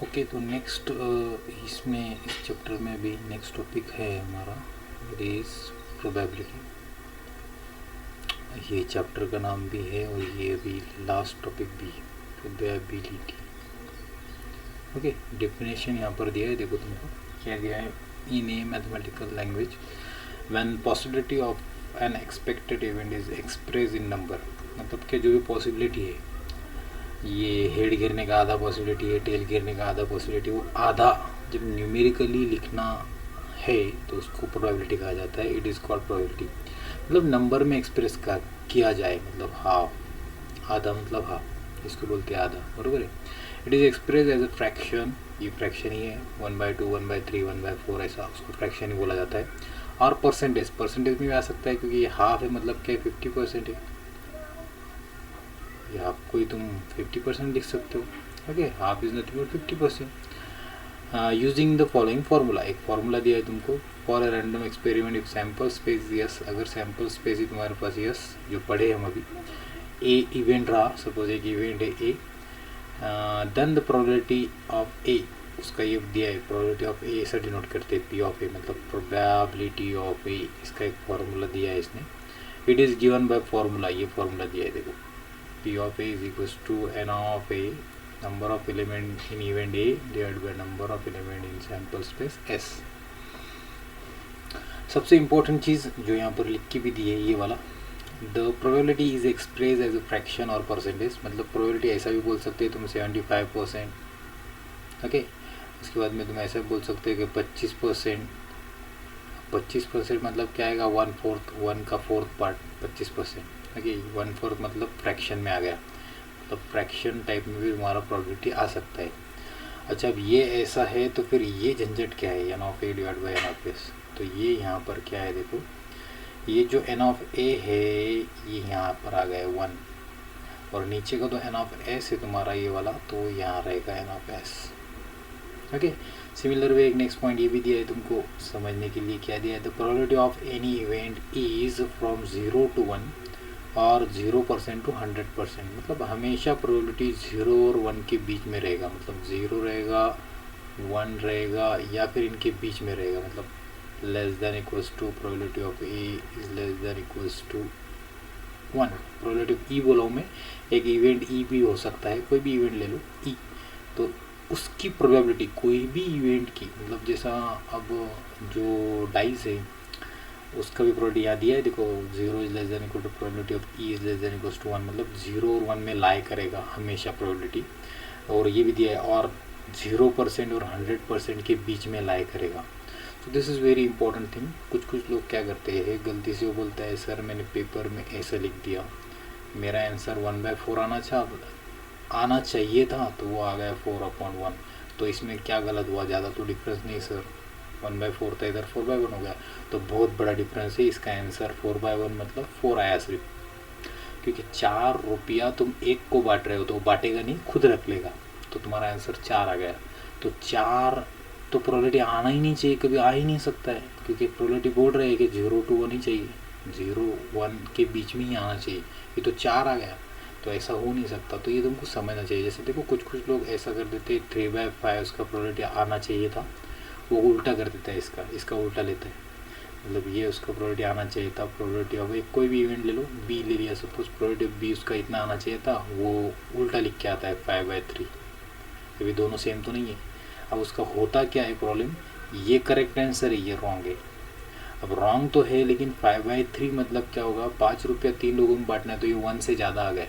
Okay, तो next इसमें इस चैप्टर में भी नेक्स्ट टॉपिक है हमारा, इट इज़ प्रोबेबिलिटी। ये चैप्टर का नाम भी है और ये भी लास्ट टॉपिक भी है, प्रोबेबिलिटी। ओके, डेफिनेशन यहाँ पर दिया है, देखो तुमको क्या दिया है। In a mathematical language when possibility of an expected event is express in number, मतलब कि जो भी पॉसिबिलिटी है, ये हेड गिरने का आधा पॉसिबिलिटी है, टेल गिरने का आधा पॉसिबिलिटी, वो आधा जब न्यूमेरिकली लिखना है तो उसको प्रोबेबिलिटी कहा जाता है। इट इज़ कॉल्ड प्रोबेबिलिटी, मतलब नंबर में एक्सप्रेस किया जाए, मतलब हाफ, आधा मतलब हाफ, इसको बोलते हैं आधा, बरोबर है। It is express as a fraction, ये फ्रैक्शन ही है, 1/2, 1/3, 1/4, ऐसा उसको फ्रैक्शन ही बोला जाता है। और परसेंटेज, परसेंटेज में भी आ सकता है, क्योंकि ये हाफ है, मतलब क्या 50% है, ये हाफ को ही तुम 50% लिख सकते हो। Okay, half is nothing but 50%। Using the following formula, एक फार्मूला दिया है तुमको। For a random experiment if sample space yes, अगर सैम्पल स्पेस ही तुम्हारे पास यस, जो पढ़े हम अभी, ए इवेंट रहा, सपोज एक इवेंट है ए, देन द प्रोबेबिलिटी ऑफ ए, उसका ये दिया है, प्रोबेबिलिटी ऑफ ए ऐसा डिनोट करते हैं पी ऑफ ए, मतलब प्रोबेबिलिटी ऑफ ए, इसका एक फार्मूला दिया है इसने। It is given by formula, ये फार्मूला दिया है, देखो P of A is equals to n of A, number of element in event A divided by number of element in sample space S। सबसे important चीज़ जो यहाँ पर लिख के भी दी है, ये वाला, the probability is express as a fraction और परसेंटेज, मतलब प्रोबेबिलिटी ऐसा भी बोल सकते हो तुम 75%। ओके, उसके बाद में तुम ऐसा बोल सकते हो कि 25%। 25% मतलब क्या आएगा, 1/4, 1 का 4th पार्ट 25%। ओके, 1/4 मतलब फ्रैक्शन में आ गया, मतलब फ्रैक्शन टाइप में भी तुम्हारा प्रोबेबिलिटी आ सकता है। अच्छा, अब ये ऐसा है तो फिर ये झंझट क्या है, N of A divide by N of S, तो ये यहाँ पर क्या है, देखो ये जो एन ऑफ ए है ये यहाँ पर आ गया 1, और नीचे का तो एन ऑफ एस है तुम्हारा ये वाला, तो यहाँ रहेगा N of S. Okay, similar way एक नेक्स्ट पॉइंट ये भी दिया है तुमको समझने के लिए, क्या दिया है, the probability of any event is from 0 to 1 और 0% to 100%, मतलब हमेशा प्रोबेबिलिटी 0 और 1 के बीच में रहेगा, मतलब 0 रहेगा, 1 रहेगा, या फिर इनके बीच में रहेगा, मतलब less than equals to probability of A is less than equals to 1। Probability of E बोला हूँ मैं, एक इवेंट ई भी हो सकता है, कोई भी इवेंट ले लो ई, तो उसकी प्रोबेबिलिटी कोई भी इवेंट की, मतलब जैसा अब जो डाइस है उसका भी प्रोबेबिलिटी यहाँ दिया है, देखो 0 is less than equal to probability of E is less than equals to 1, मतलब 0 और 1 में लाई करेगा हमेशा प्रोबेबिलिटी, और ये भी दिया है, और 0% और 100% के बीच में लाई करेगा। तो this is very important thing. कुछ लोग क्या करते हैं, गलती से वो बोलता है सर मैंने पेपर में ऐसा लिख दिया, मेरा आंसर 1/4 आना चाहिए था, तो वो आ गया 4/1, तो इसमें क्या गलत हुआ, ज़्यादा तो डिफरेंस नहीं सर, 1/4 था, इधर 4/1 हो गया, तो बहुत बड़ा डिफरेंस है, इसका आंसर 4/1 मतलब 4 आया सिर्फ, क्योंकि 4 रुपया तुम एक को बांट रहे हो, तो वो बांटेगा नहीं, खुद रख लेगा, तो तुम्हारा आंसर 4 आ गया। तो 4 तो प्रोबेबिलिटी आना ही नहीं चाहिए, कभी आ ही नहीं सकता है, क्योंकि प्रोबेबिलिटी बोल रहे हैं कि 0 to 1 ही चाहिए, 0-1 के बीच में ही आना चाहिए, ये तो 4 आ गया, तो ऐसा हो नहीं सकता। तो ये तुमको समझना चाहिए। जैसे देखो कुछ लोग ऐसा कर देते हैं, 3/5 उसका प्रोबेबिलिटी आना चाहिए था, वो उल्टा कर देता है, इसका उल्टा लेता है, मतलब ये उसका प्रोबेबिलिटी आना चाहिए था, प्रोबेबिलिटी ऑफ एक कोई भी इवेंट ले लो, बी ले लिया सपोज, प्रोबेबिलिटी ऑफ बी उसका इतना आना चाहिए था, वो उल्टा लिख के आता है 5/3, ये भी दोनों सेम तो नहीं है। अब उसका होता क्या है प्रॉब्लम, ये करेक्ट आंसर है, ये रॉन्ग है। अब रॉन्ग तो है, लेकिन 5/3 मतलब क्या होगा, 5 रुपया 3 लोगों में बांटना है, तो ये 1 से ज़्यादा आ गया,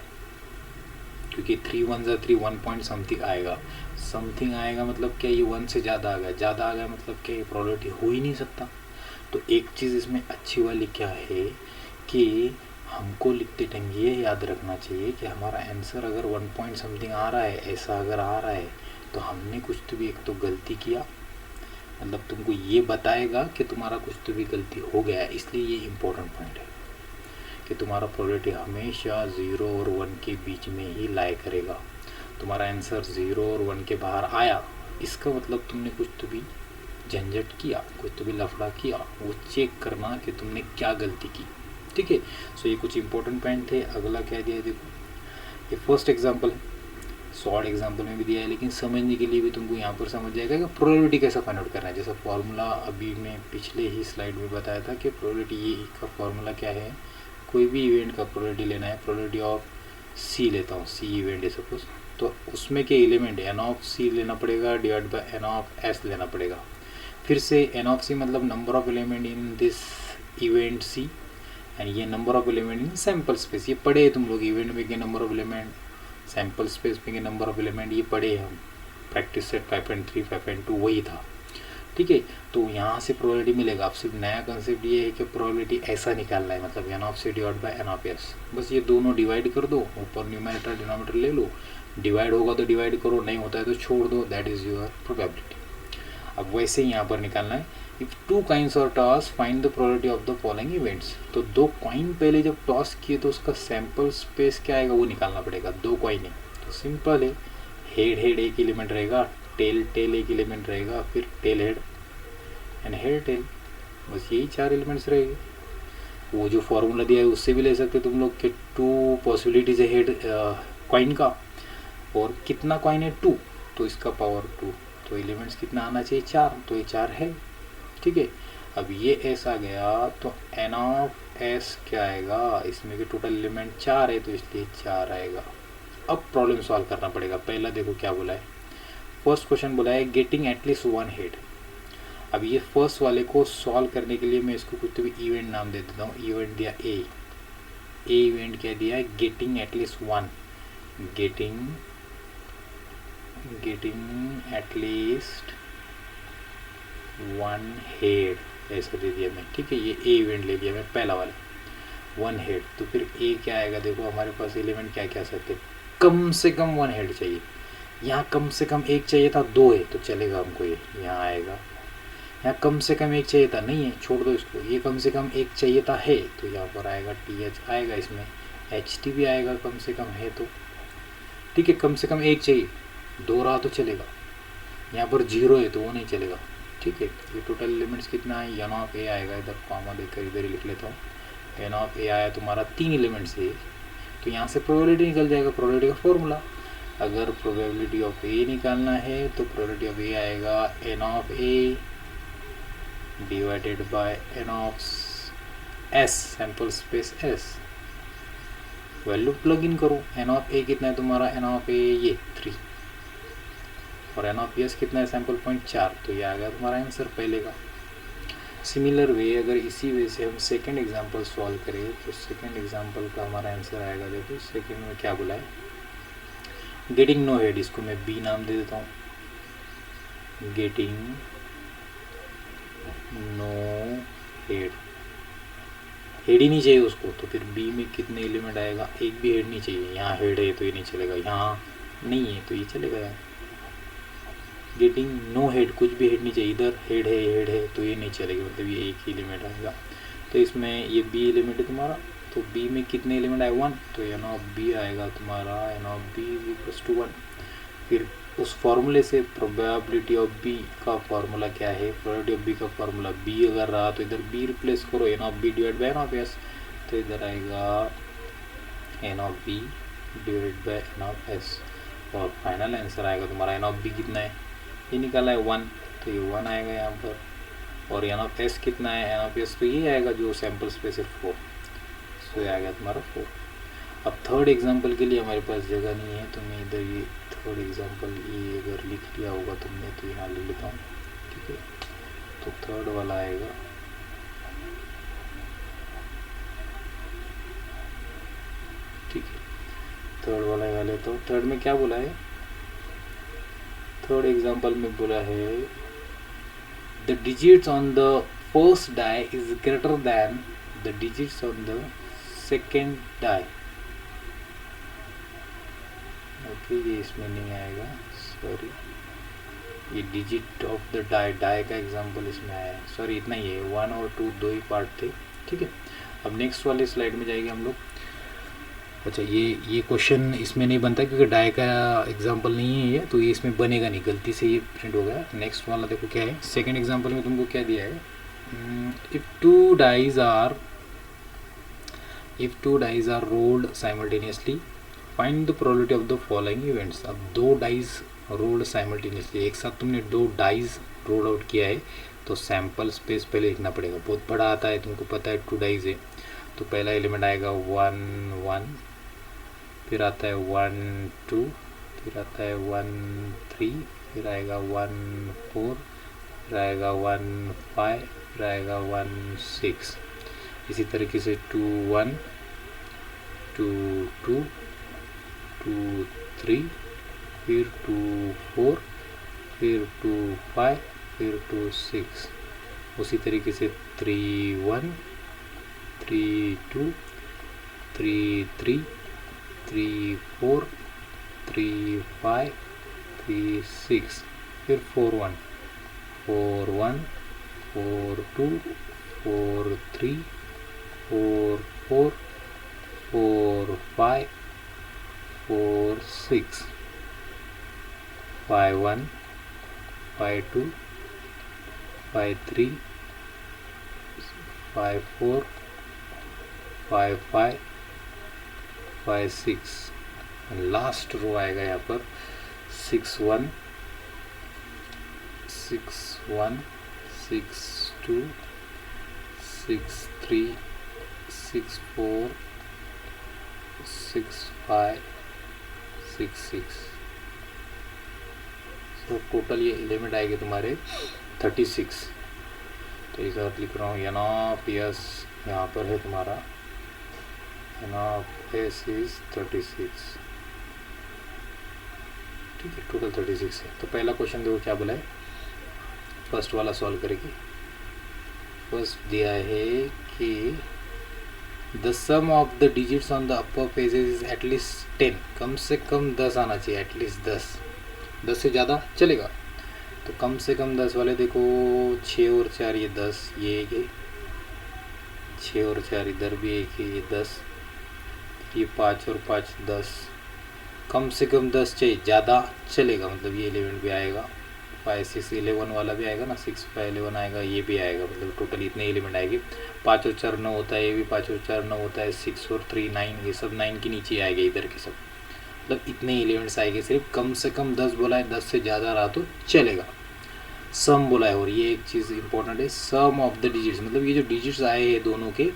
क्योंकि 3 1 3 1 पॉइंट समथिंग आएगा, मतलब क्या ये 1 से ज़्यादा आ गया, मतलब क्या ये प्रोबेबिलिटी हो ही नहीं सकता। तो एक चीज़ इसमें अच्छी वाली क्या है कि हमको लिखते टाइम ये याद रखना चाहिए कि हमारा आंसर अगर 1 पॉइंट समथिंग आ रहा है, ऐसा अगर आ रहा है, तो हमने कुछ तो भी एक तो गलती किया, मतलब तुमको ये बताएगा कि तुम्हारा कुछ तो भी गलती हो गया है, इसलिए ये इम्पोर्टेंट पॉइंट है कि तुम्हारा प्रोबेबिलिटी हमेशा 0 और 1 के बीच में ही लाई करेगा। तुम्हारा आंसर 0 और 1 के बाहर आया, इसका मतलब तुमने कुछ तो भी झंझट किया, कुछ तो भी लफड़ा किया, वो चेक करना कि तुमने क्या गलती की, ठीक है। सो ये कुछ इंपॉर्टेंट पॉइंट थे। अगला क्या दिया है देखो, ये फर्स्ट एग्जांपल है, शॉर्ट एग्जांपल में भी दिया है, लेकिन समझने के लिए भी तुमको यहाँ पर समझ जाएगा कि प्रोबेबिलिटी कैसा फाइंड आउट करना है। जैसा फॉर्मूला अभी मैं पिछले ही स्लाइड में बताया था कि प्रोबेबिलिटी ये का फॉर्मूला क्या है, कोई भी इवेंट का प्रोबेबिलिटी लेना है, प्रोबेबिलिटी ऑफ सी लेता हूँ, सी इवेंट है सपोज, तो उसमें के एलिमेंट एन ऑफ सी लेना पड़ेगा divide by N of S लेना पड़ेगा। फिर से एन ऑफ सी मतलब number of element in this event C, and ये number of element in sample space, ये पढ़े हैं तुम लोग, इवेंट में के number of element, sample space में के नंबर ऑफ एलिमेंट, ये पढ़े हम प्रैक्टिस सेट 5.3 5.2 वही था, ठीक है। तो यहाँ से प्रोबेबिलिटी मिलेगा। अब सिर्फ नया कंसेप्ट ये है कि प्रोबेबिलिटी ऐसा निकालना है, मतलब N of C divide by N of S, बस ये दोनों डिवाइड कर दो, ऊपर न्यूमरेटर डिनोमिनेटर ले लो, डिवाइड होगा तो डिवाइड करो, नहीं होता है तो छोड़ दो, दैट इज़ योर प्रोबेबिलिटी। अब वैसे ही यहाँ पर निकालना है, इफ टू कॉइन्स और toss find the probability of the following events, तो दो कॉइन पहले जब टॉस किए तो उसका सैम्पल स्पेस क्या आएगा वो निकालना पड़ेगा। दो कॉइन है तो सिंपल है, हेड हेड एक एलिमेंट रहेगा, टेल टेल एक एलिमेंट रहेगा, फिर tail head and head tail, बस यही 4 एलिमेंट्स रहेंगे। वो जो फॉर्मूला दिया है उससे भी ले सकते तुम लोग के 2 पॉसिबिलिटीज है हेड कॉइन का, और कितना कॉइन है 2, तो इसका पावर 2, तो एलिमेंट्स कितना आना चाहिए 4, तो ये 4 है, ठीक है। अब ये एस आ गया तो एन ऑफ एस क्या आएगा, इसमें के टोटल एलिमेंट 4 है तो इसलिए 4 आएगा। अब प्रॉब्लम सॉल्व करना पड़ेगा। पहला देखो क्या बोला है, फर्स्ट क्वेश्चन बोला है गेटिंग एटलीस्ट 1 हेड। अब ये फर्स्ट वाले को सॉल्व करने के लिए मैं इसको कुछ तो भी इवेंट नाम दे देता हूँ। इवेंट दिया ए इवेंट क्या दिया है, getting at least 1, getting at least 1 head ऐसा दे दिया मैं, ठीक है। ये ए इवेंट ले लिया मैं पहला वाला 1 हेड, तो फिर ए क्या आएगा, देखो हमारे पास एलिमेंट क्या क्या सकते, कम से कम 1 हेड चाहिए। यहाँ कम से कम 1 चाहिए था, 2 है तो चलेगा हमको, ये यहाँ आएगा। यहाँ कम से कम 1 चाहिए था, नहीं है छोड़ दो इसको, ये कम से कम 1 चाहिए था है तो यहाँ पर आएगा TH आएगा, इसमें HT भी आएगा कम से कम है तो, ठीक है। कम से कम 1 चाहिए, 2 रहा तो चलेगा, यहाँ पर 0 है तो वो नहीं चलेगा, ठीक है। ये टोटल एलिमेंट्स कितना है, एन ऑफ ए आएगा, इधर कॉमा देकर इधर ही लिख लेता हूँ, एन ऑफ ए आया तुम्हारा 3 एलिमेंट्स है, तो यहाँ से प्रोबेबिलिटी निकल जाएगा, प्रोबेबिलिटी का फॉर्मूला। अगर प्रोबेबिलिटी ऑफ ए निकालना है तो प्रोबेबिलिटी ऑफ ए आएगा N of A divided by N of S, sample space S, value plug in करो। एन ऑफ ए कितना है तुम्हारा, एन ऑफ ए ये 3, और एन ऑफ एस कितना है, सैम्पल पॉइंट 4, तो ये आ गया तुम्हारा आंसर पहले का। सिमिलर वे अगर इसी वे से हम सेकंड एग्जांपल सॉल्व करें तो सेकंड एग्जांपल का हमारा आंसर आएगा, देखो सेकंड में क्या बोला है, गेटिंग नो हेड, इसको मैं बी नाम दे देता हूँ, गेटिंग नो हेड, हेड ही नहीं चाहिए उसको, तो फिर बी में कितने एलिमेंट आएगा, एक भी हेड नहीं चाहिए। यहाँ हेड है तो ये नहीं चलेगा, यहाँ नहीं है तो ये चलेगा। यार गेटिंग नो हेड, कुछ भी हेड नहीं चाहिए, इधर हेड है तो ये नहीं चलेगा, मतलब ये एक ही एलिमेंट आएगा। तो इसमें ये बी एलिमेंट है तुम्हारा, तो बी में कितने एलिमेंट आए 1, तो एन ऑफ बी आएगा तुम्हारा, N of B is equals to 1। फिर उस फॉर्मूले से प्रोबेबिलिटी ऑफ बी का फॉर्मूला क्या है, प्रोबेबिलिटी ऑफ बी का फॉर्मूला बी अगर रहा तो इधर बी रिप्लेस करो, N of B divide by N of S, तो इधर आएगा N of B divide by N of S, और फाइनल आंसर आएगा तुम्हारा एन ऑफ बी कितना है, ये निकाला है 1, तो ये 1 आएगा यहाँ पर, और एन ऑफ एस कितना है, एन ऑफ एस तो ये आएगा जो सैम्पल स्पेस है 4, तो ये आ गया तुम्हारा 4। अब थर्ड एग्जांपल के लिए हमारे पास जगह नहीं है, तो मैं इधर ये थर्ड एग्जांपल ये अगर लिख लिया होगा तुमने तो यहाँ ले लेता हूँ, ठीक है। तो थर्ड वाला आएगा, ठीक है, थर्ड वाला यहाँ लेता हूँ। थर्ड में क्या बोला है, थर्ड एग्जांपल में बोला है the digits on the first die is greater than the digits on the second die. Okay, ये इसमें नहीं आएगा, सॉरी, ये डिजिट ऑफ द डाई का एग्जांपल इसमें आया है, सॉरी इतना ही है, 1 और 2 दो ही पार्ट थे, ठीक है। अब नेक्स्ट वाले स्लाइड में जाएंगे हम लोग। अच्छा, ये क्वेश्चन इसमें नहीं बनता क्योंकि डाई का एग्जांपल नहीं है ये, तो ये इसमें बनेगा नहीं, गलती से ये प्रिंट हो गया। नेक्स्ट वाला देखो क्या है, सेकेंड एग्जांपल में तुमको क्या दिया है, if two dice are rolled simultaneously find the probability of the following events. अब दो डाइज रोल्ड साइमल्टेनियसली, एक साथ तुमने दो डाइज रोल आउट किया है तो सैम्पल स्पेस पहले लिखना पड़ेगा, बहुत बड़ा आता है, तुमको पता है 2 डाइज है। तो पहला एलिमेंट आएगा 1 1, फिर आता है 1 2, फिर आता है 1 3, फिर आएगा 1 4, फिर आएगा 1 5, फिर आएगा 1 6। इसी तरीके से 2 1 2 2 2 3, फिर 2 4, फिर 2 5, फिर 2 6। उसी तरीके से 3 1 3 2 3 3 3 4 3 5 3 6, फिर 4 1 4 1 4 2 4 3 4 4 4 5 4 6 5 1 5 2 5 3 5 4 5 5 5 6। लास्ट रो आएगा यहाँ पर 6 1 6 1 6 2 6 3 6 4 6 5 6 6। तो टोटल ये एलिमेंट आएंगे तुम्हारे 36। तो इस बार लिख रहा हूँ एन ऑफ एस, यहाँ पर है तुम्हारा एन ऑफ एस इज 36। ठीक है, टोटल 36 है। तो पहला क्वेश्चन देखो क्या बोला है, फर्स्ट वाला सॉल्व करेगी। फर्स्ट दिया है कि the sum of the digits on the upper pages is at least 10, कम से कम 10 आना चाहिए, एटलीस्ट 10 से ज़्यादा चलेगा। तो कम से कम 10 वाले देखो 6 और 4 ये 10, ये एक है, 6 और 4 इधर भी एक है, ये 10, ये 5 और 5 10। कम से कम 10 चाहिए, ज़्यादा चलेगा, मतलब ये एलिमेंट भी आएगा, 5 6 11 वाला भी आएगा ना, 6 5 11 आएगा, ये भी आएगा, मतलब टोटल इतने एलिमेंट आएंगे। 5 और 4 9 होता है, ये भी 5 और 4 9 होता है, 6 और 3 9, ये सब 9 के नीचे आएंगे इधर के सब, मतलब इतने एलिमेंट्स आएंगे। सिर्फ कम से कम 10 बोला है, 10 से ज़्यादा रहा तो चलेगा। सम बोला है, और ये एक चीज़ इंपॉर्टेंट है, सम ऑफ द डिजिट्स, मतलब ये जो डिजिट्स आए हैं दोनों के,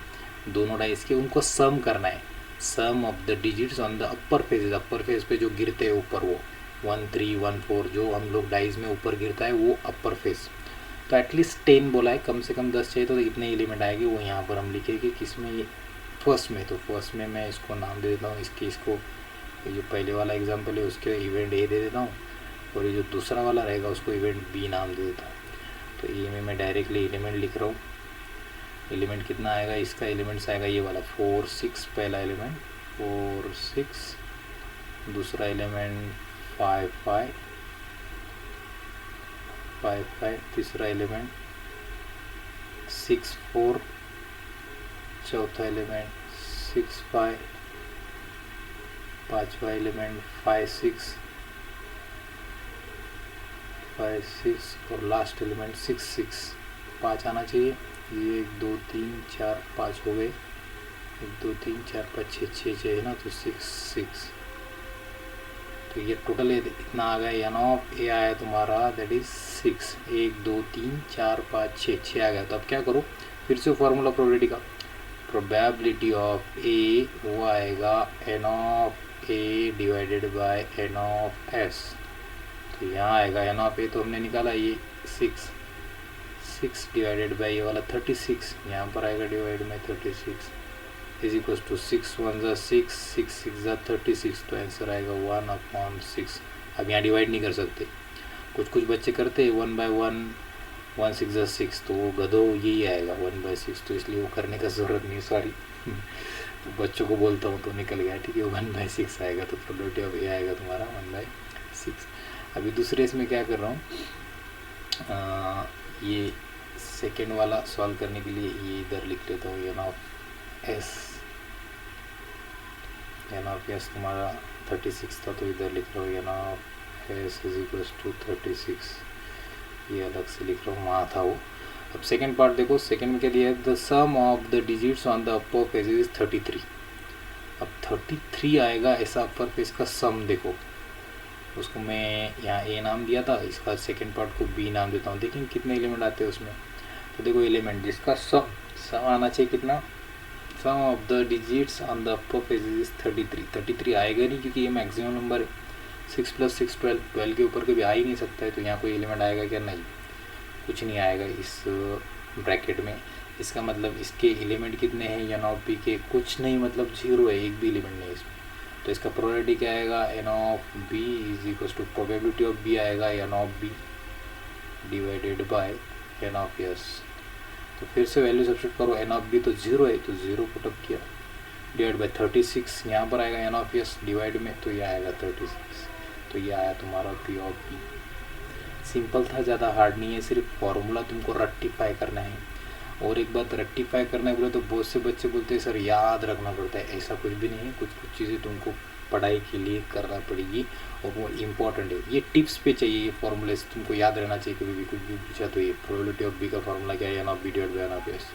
दोनों डाइस के, उनको सम करना है। Sum of the digits on the upper faces, upper face पे जो गिरते हैं ऊपर, वो 1 3 1 4 जो हम लोग डाइस में ऊपर गिरता है वो अपर फेज। तो एटलीस्ट 10 बोला है, कम से कम 10 चाहिए, तो इतने एलिमेंट आएंगे, वो यहाँ पर हम लिखेंगे किसमें, ये फर्स्ट में। तो फर्स्ट में मैं इसको नाम दे देता हूँ, इसको ये जो पहले वाला एग्जाम्पल है उसके इवेंट ए दे देता हूँ, और ये जो दूसरा वाला रहेगा उसको इवेंट बी नाम दे देता हूँ। तो ये में मैं डायरेक्टली एलिमेंट लिख रहा हूँ। एलिमेंट कितना आएगा, इसका एलिमेंट्स आएगा ये वाला 4 6, पहला एलिमेंट 4 6, दूसरा एलिमेंट 5 5 5 5, तीसरा एलिमेंट 6 4, चौथा एलिमेंट 6 5, पांचवा एलिमेंट 5 6 5 6, और लास्ट एलिमेंट 6 6। 5 आना चाहिए, ये 1 2 3 4 5 हो गए, 1 2 3 4 5 6 6 है ना, तो 6 6। तो ये टोटल इतना आ गया, एन ऑफ ए आया तुम्हारा दैट इज 6, 1 2 3 4 5 6 आ गया। तो अब क्या करो, फिर से फॉर्मूला प्रोबेबिलिटी का, प्रोबेबिलिटी ऑफ ए वो आएगा N of A divided by N of S. तो यहाँ आएगा एन ऑफ ए, तो हमने निकाला ये 6 6 डिवाइडेड बाई ये वाला 36, यहाँ पर आएगा divide by 36 is equal to 6 1 ज़ा 6 6 6 ज़ा 36। तो आंसर आएगा 1/6। अब यहाँ डिवाइड नहीं कर सकते, कुछ बच्चे करते हैं 1/1 1 6 ज़ा 6, तो वो गधो यही आएगा 1/6, तो इसलिए वो करने का ज़रूरत नहीं, सॉरी। तो बच्चों को बोलता हूँ तो निकल गया, ठीक है, 1/6 आएगा। तो प्रोबेबिलिटी ऑफ ए आएगा तुम्हारा 1/6। अभी दूसरे इसमें क्या कर रहा हूँ, ये सेकेंड वाला सॉल्व करने के लिए ये इधर लिख लेता हूँ, एन ऑफ एस तुम्हारा 36 था, तो इधर लिख रहा हूँ N of S is equal to 36, ये अलग से लिख रहा हूँ, वहाँ था वो। अब सेकेंड पार्ट देखो, सेकेंड में क्या दिया है, the sum of the digits on the upper page is 33। अब 33 3 आएगा ऐसा अपर फेस का सम देखो, उसको मैं यहाँ ए नाम दिया था, इसका सेकेंड पार्ट को बी नाम देता हूँ। देखें कितने एलिमेंट आते हैं उसमें। तो देखो एलिमेंट जिसका सम आना चाहिए कितना, sum of the digits on the upper face is 33। 33 आएगा नहीं क्योंकि ये मैक्सिमम नंबर है। 6 + 6 12, 12 के ऊपर कभी आ ही नहीं सकता है। तो यहाँ कोई एलिमेंट आएगा क्या, नहीं, कुछ नहीं आएगा इस ब्रैकेट में। इसका मतलब इसके एलिमेंट कितने हैं एन ऑफ बी के, कुछ नहीं, मतलब 0 है, एक भी एलिमेंट नहीं है इसमें। तो इसका प्रोबेबिलिटी क्या आएगा, N of B is equal to probability of B आएगा N of B divided by N of S. तो फिर से वैल्यू सब्स्टिट्यूट करो, एन ऑफ बी तो 0 है तो 0 पुटअप किया, डिवाइड बाय 36 यहाँ पर आएगा एन ऑफ एस डिवाइड में, तो ये आएगा 36। तो ये आया तुम्हारा पी ऑफ बी। सिंपल था, ज़्यादा हार्ड नहीं है, सिर्फ फॉर्मूला तुमको रेक्टिफाई करना है। और एक बात रेक्टिफाई करना है बोले तो बहुत से बच्चे बोलते हैं सर याद रखना पड़ता है, ऐसा कुछ भी नहीं है। कुछ कुछ चीज़ें तुमको पढ़ाई के लिए करना पड़ेगी और वो इम्पॉर्टेंट है। ये टिप्स पे चाहिए, ये फॉर्मूले तुमको याद रहना चाहिए। कभी भी कुछ भी पूछा तो ये प्रोबेबिलिटी ऑफ बी का फॉर्मूला क्या है, N of B divide by N of S.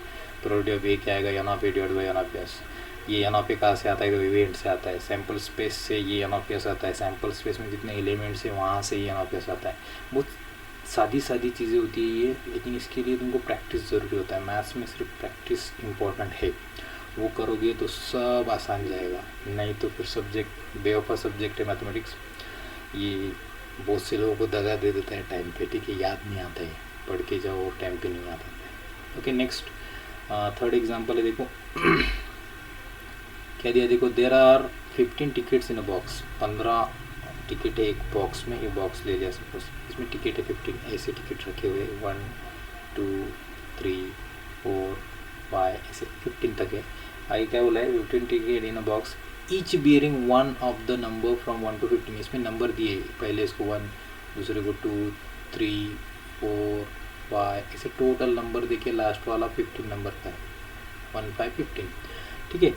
Probability of A क्या आएगा, N of A divide by N of S. ये एन ऑफ ए कहाँ से आता है, तो इवेंट से आता है। सैम्पल स्पेस से ये एन ऑफ एस आता है, सैम्पल स्पेस में जितने एलिमेंट्स हैं वहाँ से ये एन ऑफ एस आता है। बहुत सादी चीज़ें होती है ये, लेकिन इसके लिए तुमको प्रैक्टिस ज़रूरी होता है। मैथ्स में सिर्फ प्रैक्टिस इम्पॉर्टेंट है, वो करोगे तो सब आसान जाएगा। नहीं तो फिर सब्जेक्ट बेवफा सब्जेक्ट है मैथमेटिक्स, ये बहुत से लोगों को दगा दे देता है टाइम पे, ठीक है, याद नहीं आता है, पढ़ के जाओ और टाइम पे नहीं आता है। ओके, नेक्स्ट थर्ड एग्जांपल है, देखो क्या दिया, देखो there are 15 tickets in a box. 15 ticket है एक बॉक्स में, ये बॉक्स ले लिया सपोज, इसमें टिकट है 15, ऐसे टिकट रखे हुए 1 2 3 4 5 ऐसे 15 तक है। आगे क्या बोला है, 15 ticket in a box each bearing one of the number from 1 to 15। इसमें नंबर दिए, पहले इसको 1, दूसरे को 2 3 4 5 ऐसे टोटल नंबर देखिए, लास्ट वाला 15 नंबर का है, 1 5 15, ठीक है।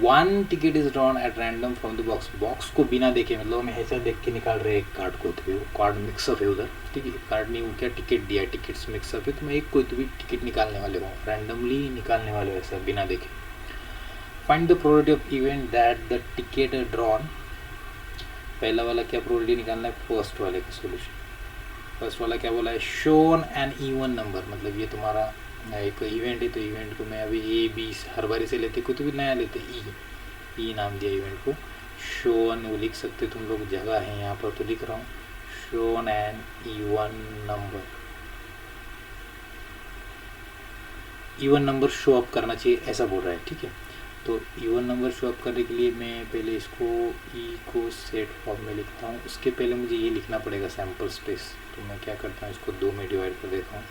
1 ticket is drawn at random from the box. Box को बिना देखे, मतलब हम ऐसा देख के निकाल रहे हैं एक कार्ड को, तो वो कार्ड मिक्सअप है उधर, ठीक है, कार्ड नहीं, वो क्या टिकट दिया, टिकट्स मिक्सअप है, तो मैं एक कोई तो भी टिकट निकालने वाले हो, रैंडमली निकालने वाले हो ऐसा बिना देखे। Find the probability of event that the ticket drawn. पहला वाला क्या प्रोबेबिलिटी निकालना है, फर्स्ट वाले का सोल्यूशन। फर्स्ट वाला क्या बोला है, शोन एन इवन नंबर, मतलब ये तुम्हारा एक इवेंट है, तो इवेंट को मैं अभी ए बी हर बारी से लेते, कोई तो भी नया लेते, ई नाम दिया इवेंट को। शोन वो लिख सकते तुम लोग, जगह है यहाँ पर तो लिख रहा हूँ, shown an even number. Even number show up करना चाहिए ऐसा बोल रहा है, ठीक है। तो इवन नंबर शो अप करने के लिए मैं पहले इसको ई को सेट फॉर्म में लिखता हूँ। उसके पहले मुझे ये लिखना पड़ेगा सैम्पल स्पेस, तो मैं क्या करता हूँ, इसको 2 में डिवाइड कर देता हूँ।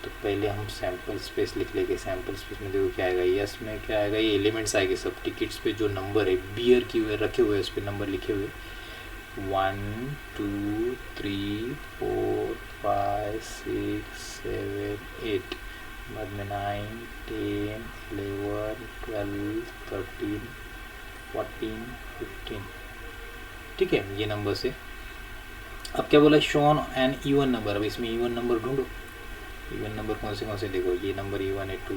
तो पहले हम सैम्पल स्पेस लिख लेंगे। सैम्पल स्पेस में देखो क्या आएगा, यस में क्या आएगा, ये एलिमेंट्स आएंगे सब, टिकट्स पे जो नंबर है बियर किए हुए रखे हुए उस पर नंबर लिखे हुए 1 2 3 4 5 6 7 8, बाद में 9 10 11 12 13 14 15, ठीक है, ये नंबर से। अब क्या बोला, शोन एन इवन नंबर। अब इसमें इवन नंबर ढूंढो। इवन नंबर कौन से देखो, ये नंबर इवन है 2,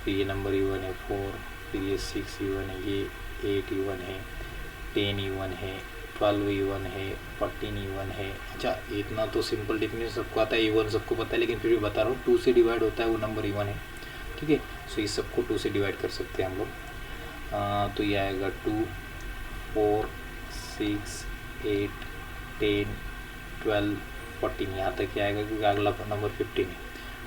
फिर ये नंबर इवन है 4, फिर ये 6 इवन है, ये 8 इवन है, 10 इवन है, 12 इवन है, 14 इवन है। अच्छा, इतना तो सिंपल डेफिनेशन सबको आता है, इवन सबको पता है, लेकिन फिर भी बता रहा हूँ, 2 से डिवाइड होता है वो नंबर इवन है, ठीक है। सो इस सबको 2 से डिवाइड कर सकते हैं हम लोग। तो ये आएगा 2 4 6 8 10 12 14, यहाँ तक क्या आएगा क्योंकि अगला नंबर 15 है।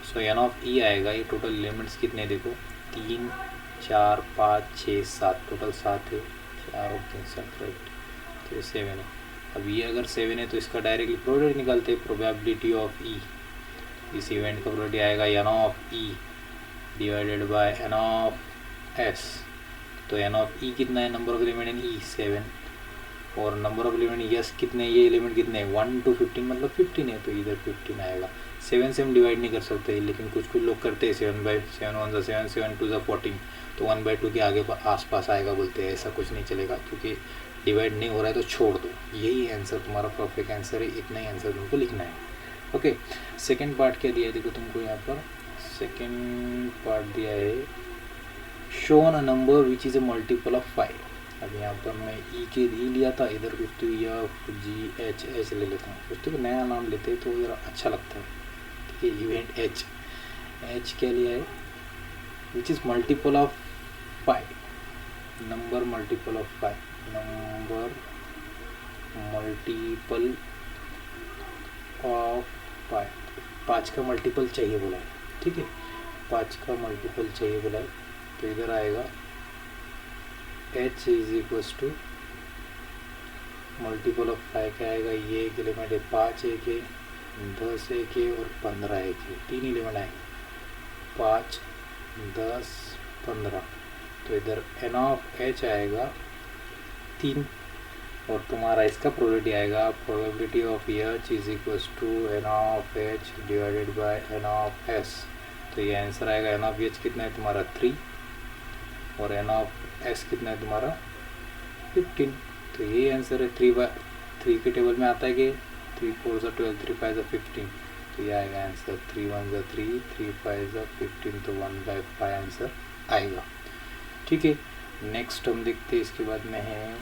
सो एन ऑफ ई आएगा, ये टोटल एलिमेंट्स कितने देखो, 3 4 5 6 7, टोटल 7 है, 4 और 3 7 राइट, तो ये 7 है। अब ये अगर 7 है तो इसका डायरेक्टली प्रोबेबिलिटी निकालते हैं, प्रोबेबिलिटी ऑफ ई। इस इवेंट का प्रोबेबिलिटी आएगा N of E divided by N of S. तो एन ऑफ ई कितना है, number of element in E 7, और नंबर ऑफ एलिमेंट यस कितने, ये एलिमेंट कितने हैं 1 to 15, मतलब 15 है, तो इधर 15 आएगा। 7 से हम डिवाइड नहीं कर सकते, लेकिन कुछ लोग करते हैं, 7/7 1 ज़ा 7 7 2 ज़ा 14, तो 1/2 के आगे आसपास आएगा बोलते हैं। ऐसा कुछ नहीं चलेगा, क्योंकि डिवाइड नहीं हो रहा है तो छोड़ दो। यही आंसर तुम्हारा परफेक्ट आंसर है, इतना ही आंसर तुमको लिखना है। ओके, सेकेंड पार्ट क्या दिया है देखो तुमको यहाँ पर, सेकेंड पार्ट दिया है shown a number which is a multiple of 5। अब यहाँ पर मैं ई के ई लिया था, इधर कुछ तो एफ जी एच एच ले लेता हूँ, कुछ तो नया नाम लेते हैं तो ज़रा अच्छा लगता है। ठीक है, इवेंट एच, एच क्या लिया है, which is multiple of 5, number multiple of 5, number multiple of 5, 5 का मल्टीपल चाहिए बोला है। ठीक है, 5 का मल्टीपल चाहिए बोला है, तो इधर आएगा h is equals to multiple of 5 क्या आएगा, ये एक एलिमेंट है 5 एक है, 10 एक है और 15 एक है, 3 एलिमेंट आएंगे 5 10 15। तो इधर n ऑफ h आएगा 3 और तुम्हारा इसका प्रोबेबिलिटी आएगा probability of h is equals to n of h divided by n of s। तो ये आंसर आएगा n ऑफ h कितना है तुम्हारा 3 और n ऑफ s कितना है तुम्हारा 15। तो ये आंसर है। 3 के टेबल में आता है कि 3 4 ज़ा 12 3 5 ज़ा 15, तो ये आएगा आंसर 3 1 ज़ा 3 3 5 ज़ा 15, तो 1/5 आंसर आएगा। ठीक है, नेक्स्ट हम देखते हैं इसके बाद में है